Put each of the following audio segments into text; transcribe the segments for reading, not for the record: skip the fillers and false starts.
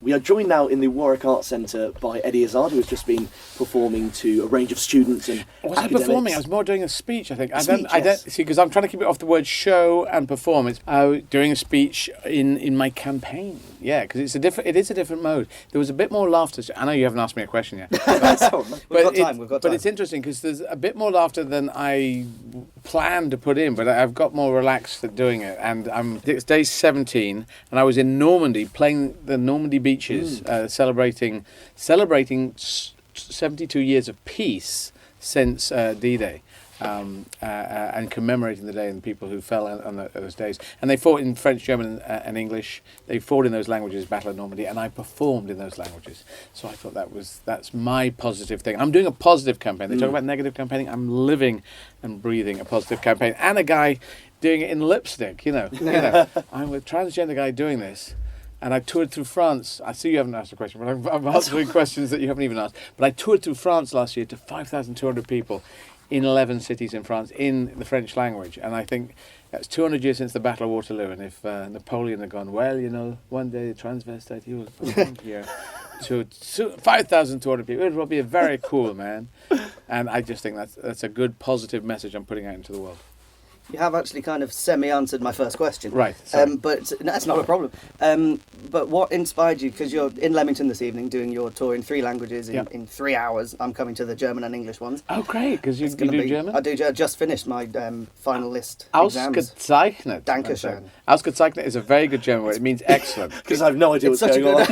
We are joined now in the Warwick Arts Centre by Eddie Izzard, who has just been performing to a range of students and I performing? I was more doing a speech, I think. I don't see, because I'm trying to keep it off the word show and perform. It's doing a speech in my campaign. Yeah, because it is a different mode. There was a bit more laughter. I know you haven't asked me a question yet. We've got time. But it's interesting because there's a bit more laughter than I planned to put in, but I've got more relaxed at doing it. And it's day 17, and I was in Normandy playing the Normandy beaches, celebrating 72 years of peace since D-Day. And commemorating the day and the people who fell on those days. And they fought in French, German and English. They fought in those languages, Battle of Normandy, and I performed in those languages. So I thought that's my positive thing. I'm doing a positive campaign. They talk about negative campaigning. I'm living and breathing a positive campaign. And a guy doing it in lipstick, you know. I'm a transgender guy doing this. And I toured through France. I see you haven't asked a question, but I'm answering questions that you haven't even asked. But I toured through France last year to 5,200 people in 11 cities in France in the French language. And I think that's 200 years since the Battle of Waterloo. And if Napoleon had gone, well, you know, one day the transvestite, he will come here to 5,200 people. It will be very cool, man. And I just think that's a good, positive message I'm putting out into the world. You have actually kind of semi-answered my first question. Right. But that's not a problem. But what inspired you? Because you're in Leamington this evening doing your tour in 3 languages in 3 hours. I'm coming to the German and English ones. Oh, great, because you do German? I do. Just finished my final list exams. Ausgezeichnet. Dankeschön. Ausgezeichnet is a very good German word. It means excellent. Because I have no idea what's going on.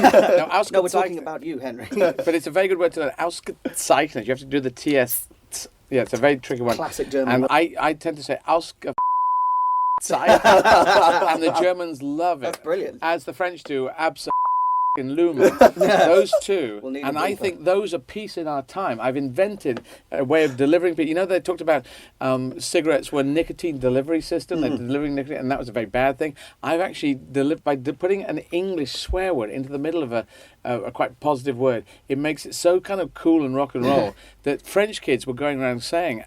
No, we're talking about you, Henry. But it's a very good word to learn. Ausgezeichnet. You have to do the TS. Yeah, it's a very tricky one. Classic German. And I tend to say and the Germans love it. That's brilliant. As the French do, Lumen. Those two. And I think those are peace in our time. I've invented a way of delivering people. You know, they talked about cigarettes were nicotine delivery system. They're delivering nicotine, and that was a very bad thing. I've actually delivered by putting an English swear word into the middle of a quite positive word. It makes it so kind of cool and rock and roll that French kids were going around saying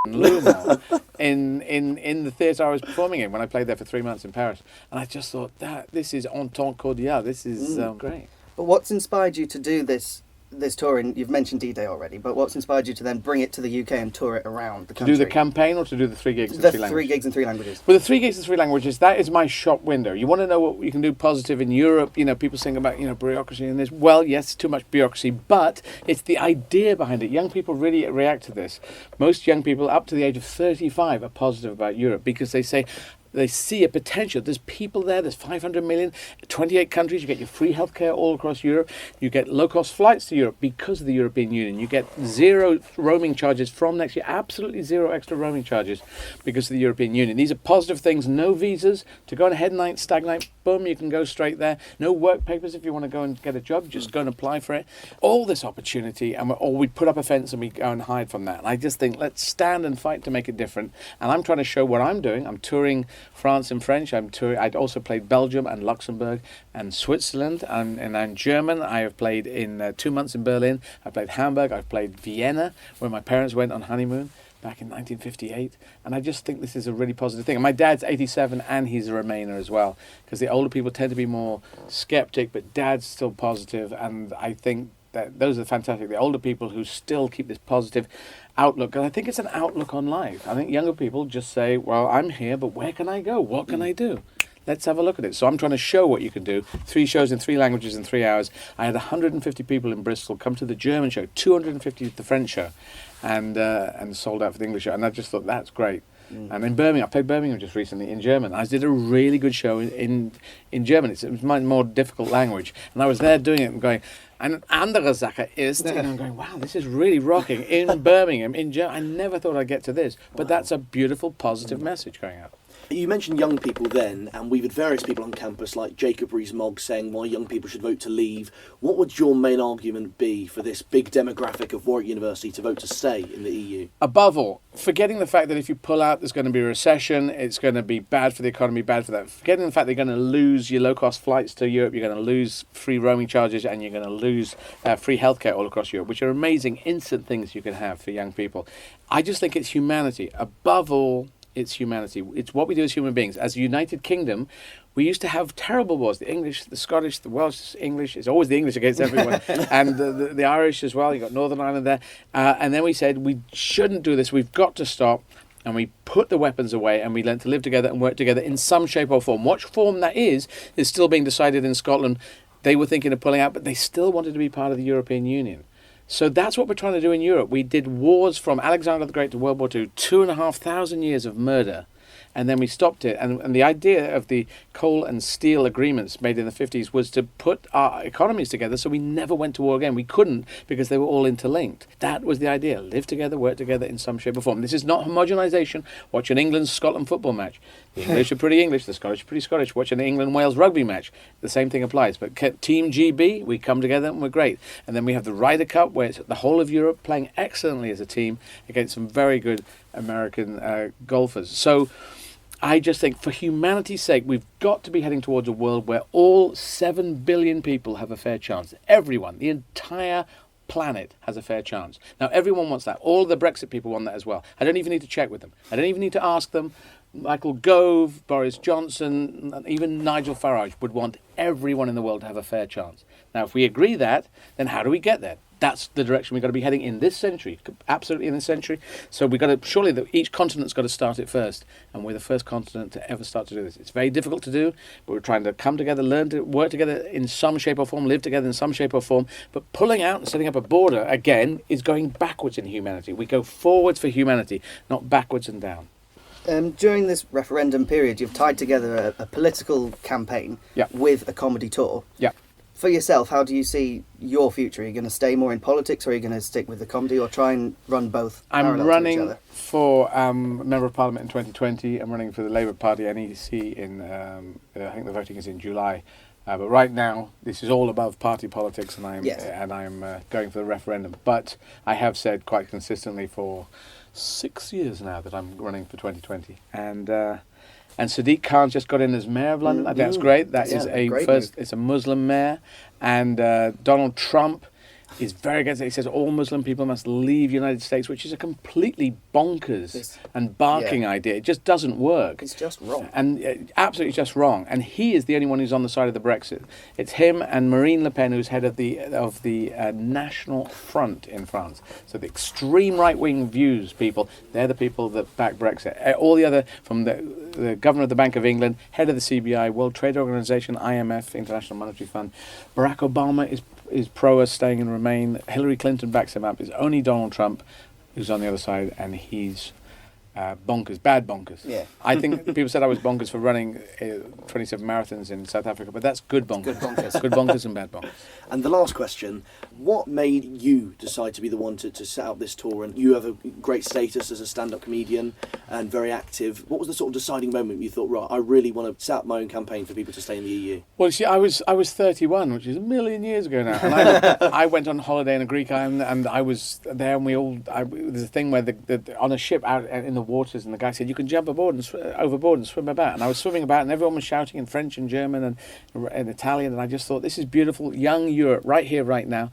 Lumo in the theatre I was performing in when I played there for 3 months in Paris. And I just thought this is entente cordiale. This is great. But what's inspired you to do this tour? You've mentioned D-Day already, but what's inspired you to then bring it to the UK and tour it around the country? To do the campaign or to do the 3 gigs in 3 languages? The 3 gigs in 3 languages. Well, the 3 gigs in 3 languages, that is my shop window. You want to know what you can do positive in Europe? You know, people saying about, bureaucracy and this. Well, yes, too much bureaucracy, but it's the idea behind it. Young people really react to this. Most young people up to the age of 35 are positive about Europe because they say, they see a potential. There's people there. There's 500 million, 28 countries. You get your free healthcare all across Europe. You get low-cost flights to Europe because of the European Union. You get 0 roaming charges from next year. Absolutely 0 extra roaming charges because of the European Union. These are positive things. No visas to go on a head night, stag night. Boom, you can go straight there. No work papers if you want to go and get a job. Just go and apply for it. All this opportunity, or we put up a fence and we go and hide from that. And I just think let's stand and fight to make it different. And I'm trying to show what I'm doing. I'm touring France in French. I'd also played Belgium and Luxembourg and Switzerland, and I'm German. I have played in 2 months in Berlin. I played Hamburg. I've played Vienna, where my parents went on honeymoon back in 1958. And I just think this is a really positive thing. And my dad's 87 and he's a Remainer as well, because the older people tend to be more skeptic, but dad's still positive, and I think that those are fantastic. The older people who still keep this positive outlook, and I think it's an outlook on life. I think younger people just say, well, I'm here, but where can I go? What can I do? Let's have a look at it. So I'm trying to show what you can do. 3 shows in 3 languages in 3 hours. I had 150 people in Bristol come to the German show, 250 to the French show, and sold out for the English show. And I just thought, that's great. And in Birmingham, I played Birmingham just recently in German. I did a really good show in German. It was my more difficult language. And I was there doing it and going, eine andere Sache ist, and I'm going, wow, this is really rocking in Birmingham, in German. I never thought I'd get to this. But that's a beautiful, positive message going out. You mentioned young people then, and we've had various people on campus like Jacob Rees-Mogg saying why young people should vote to leave. What would your main argument be for this big demographic of Warwick University to vote to stay in the EU? Above all, forgetting the fact that if you pull out, there's going to be a recession, it's going to be bad for the economy, bad for that. Forgetting the fact that you're going to lose your low-cost flights to Europe, you're going to lose free roaming charges, and you're going to lose free healthcare all across Europe, which are amazing instant things you can have for young people. I just think it's humanity. Above all, it's humanity. It's what we do as human beings. As a United Kingdom, we used to have terrible wars. The English, the Scottish, the Welsh, English. It's always the English against everyone. And the Irish as well. You've got Northern Ireland there. And then we said, we shouldn't do this. We've got to stop. And we put the weapons away and we learned to live together and work together in some shape or form. What form that is still being decided in Scotland. They were thinking of pulling out, but they still wanted to be part of the European Union. So that's what we're trying to do in Europe. We did wars from Alexander the Great to World War II, 2,500 years of murder. And then we stopped it. And the idea of the coal and steel agreements made in the 50s was to put our economies together so we never went to war again. We couldn't because they were all interlinked. That was the idea. Live together, work together in some shape or form. This is not homogenization. Watch an England-Scotland football match. The English are pretty English. The Scottish are pretty Scottish. Watch an England-Wales rugby match. The same thing applies. But Team GB, we come together and we're great. And then we have the Ryder Cup where it's the whole of Europe playing excellently as a team against some very good American golfers. So I just think for humanity's sake, we've got to be heading towards a world where all 7 billion people have a fair chance. Everyone, the entire planet has a fair chance. Now, everyone wants that. All the Brexit people want that as well. I don't even need to check with them. I don't even need to ask them. Michael Gove, Boris Johnson, even Nigel Farage would want everyone in the world to have a fair chance. Now, if we agree that, then how do we get there? That's the direction we've got to be heading in this century, absolutely in this century. So we've got to, surely each continent's got to start it first, and we're the first continent to ever start to do this. It's very difficult to do, but we're trying to come together, learn to work together in some shape or form, live together in some shape or form, but pulling out and setting up a border, again, is going backwards in humanity. We go forwards for humanity, not backwards and down. During this referendum period, you've tied together a political campaign with a comedy tour. Yeah. For yourself, how do you see your future? Are you going to stay more in politics, or are you going to stick with the comedy, or try and run both? I'm running for Member of Parliament in 2020. I'm running for the Labour Party NEC in, I think the voting is in July. But right now, this is all above party politics, and I'm going for the referendum. But I have said quite consistently for 6 years now that I'm running for 2020. And Sadiq Khan's just got in as mayor of London. I think that's great. That is it's a Muslim mayor. And Donald Trump is very against it. He says all Muslim people must leave the United States, which is a completely bonkers and barking idea. It just doesn't work. It's just wrong. And absolutely just wrong. And he is the only one who's on the side of the Brexit. It's him and Marine Le Pen, who's head of the National Front in France. So the extreme right-wing views people, they're the people that back Brexit. All the other, from the governor of the Bank of England, head of the CBI, World Trade Organization, IMF, International Monetary Fund. Barack Obama is pro us staying and remain. Hillary Clinton backs him up. It's only Donald Trump who's on the other side, and he's bonkers, bad bonkers. Yeah. I think people said I was bonkers for running 27 marathons in South Africa, but that's good bonkers. Good bonkers. Good bonkers and bad bonkers. And the last question, what made you decide to be the one to set up this tour? And you have a great status as a stand-up comedian and very active. What was the sort of deciding moment you thought, right, I really want to set up my own campaign for people to stay in the EU? Well, you see, I was 31, which is a million years ago now. And I went on holiday in a Greek island, and I was there, and there's a thing where on a ship out in the waters, and the guy said, you can jump aboard and overboard and swim about. And I was swimming about, and everyone was shouting in French and German and Italian, and I just thought, this is beautiful, young Europe, right here, right now.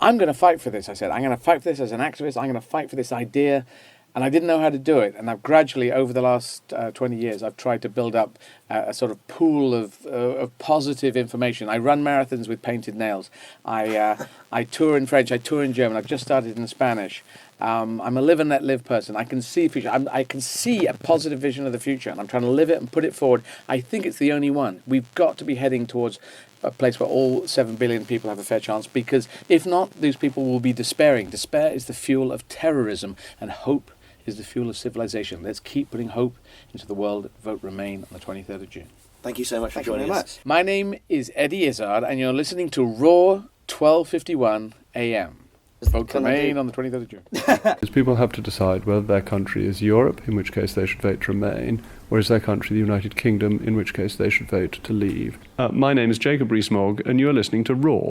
I'm going to fight for this, I said. I'm going to fight for this as an activist. I'm going to fight for this idea. And I didn't know how to do it. And I've gradually, over the last 20 years, I've tried to build up a sort of pool of positive information. I run marathons with painted nails. I tour in French. I tour in German. I've just started in Spanish. I'm a live and let live person. I can see future. I can see a positive vision of the future, and I'm trying to live it and put it forward. I think it's the only one. We've got to be heading towards a place where all 7 billion people have a fair chance, because if not, these people will be despairing. Despair is the fuel of terrorism, and hope is the fuel of civilization. Let's keep putting hope into the world. Vote Remain on the 23rd of June. Thank you so much for joining us. My name is Eddie Izzard, and you're listening to Raw 12:51 a.m. Vote Remain on the 23rd of June. Because people have to decide whether their country is Europe, in which case they should vote to remain, or is their country the United Kingdom, in which case they should vote to leave. My name is Jacob Rees-Mogg, and you're listening to Raw.